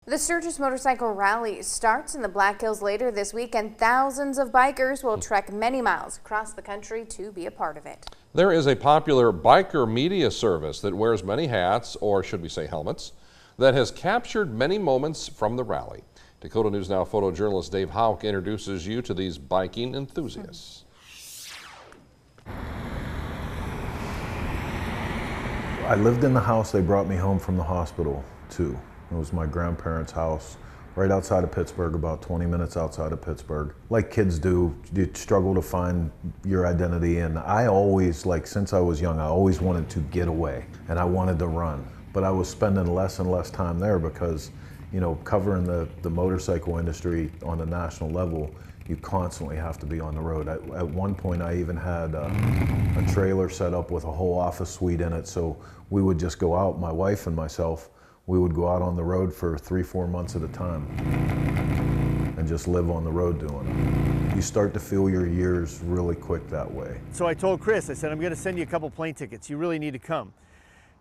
The Sturgis Motorcycle Rally starts in the Black Hills later this week, and thousands of bikers will trek many miles across the country to be a part of it. There is a popular biker media service that wears many hats, or should we say helmets, that has captured many moments from the rally. Dakota News Now photojournalist Dave Houck introduces you to these biking enthusiasts. I lived in the house they brought me home from the hospital to. It was my grandparents' house right outside of Pittsburgh, about 20 minutes outside of Pittsburgh. Like kids do, you struggle to find your identity, and I always, since I was young, I always wanted to get away and I wanted to run. But I was spending less and less time there because, you know, covering the motorcycle industry on a national level, you constantly have to be on the road. At one point I even had a trailer set up with a whole office suite in it, so we would just go out, my wife and myself, we would go out on the road for 3-4 months at a time and just live on the road doing it. You start to feel your years really quick that way. So I told Chris, I said, I'm gonna send you a couple plane tickets. You really need to come.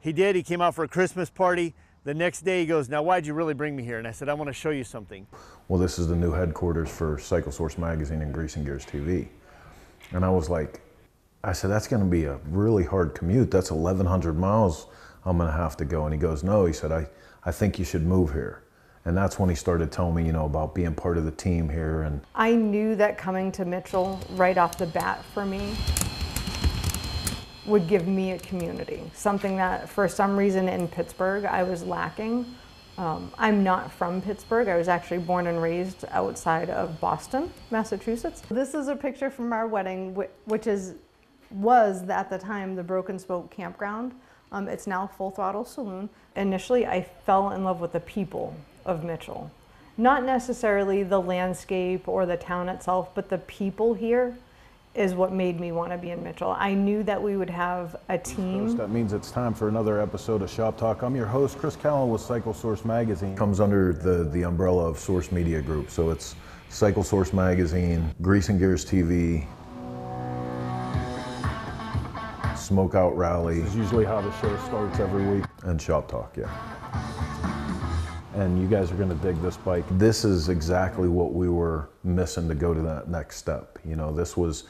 He did, he came out for a Christmas party. The next day he goes, now why'd you really bring me here? And I said, I want to show you something. Well, this is the new headquarters for Cycle Source Magazine and Grease and Gears TV. And I was like, I said, that's gonna be a really hard commute. That's 1,100 miles I'm gonna have to go. And he goes, no, he said, I think you should move here. And that's when he started telling me, you know, about being part of the team here. And I knew that coming to Mitchell right off the bat for me would give me a community, something that for some reason in Pittsburgh I was lacking. I'm not from Pittsburgh. I was actually born and raised outside of Boston, Massachusetts. This is a picture from our wedding, which was at the time the Broken Spoke Campground. It's now Full Throttle Saloon. Initially, I fell in love with the people of Mitchell. Not necessarily the landscape or the town itself, but the people here is what made me want to be in Mitchell. I knew that we would have a team. That means it's time for another episode of Shop Talk. I'm your host, Chris Callen with Cycle Source Magazine. Comes under the umbrella of Source Media Group. So it's Cycle Source Magazine, Grease and Gears TV, Smokeout Rally. This is usually how the show starts every week. And Shop Talk, yeah. And you guys are gonna dig this bike. This is exactly what we were missing to go to that next step. You know, this was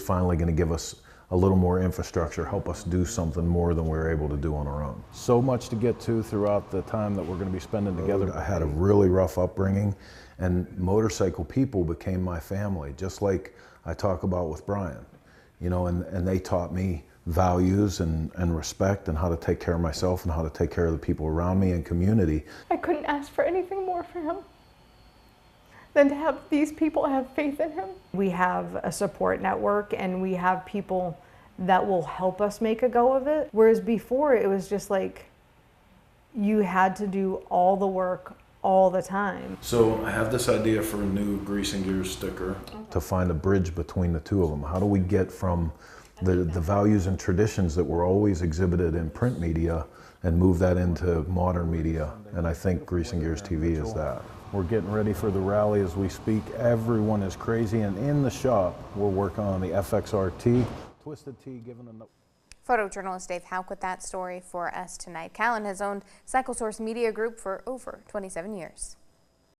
finally gonna give us a little more infrastructure, help us do something more than we were able to do on our own. So much to get to throughout the time that we're gonna be spending together. I had a really rough upbringing, and motorcycle people became my family, just like I talk about with Brian. You know, and they taught me values and respect and how to take care of myself and how to take care of the people around me and community. I couldn't ask for anything more for him than to have these people have faith in him. We have a support network and we have people that will help us make a go of it. Whereas before it was just like you had to do all the work all the time. So I have this idea for a new Grease and Gears sticker to find a bridge between the two of them. How do we get from the values and traditions that were always exhibited in print media and move that into modern media? And I think Grease and Gears TV is that. We're getting ready for the rally as we speak. Everyone is crazy, and in the shop we're working on the FXRT. Twisted T given a note. Photojournalist Dave Houck with that story for us tonight. Callen has owned Cycle Source Media Group for over 27 years.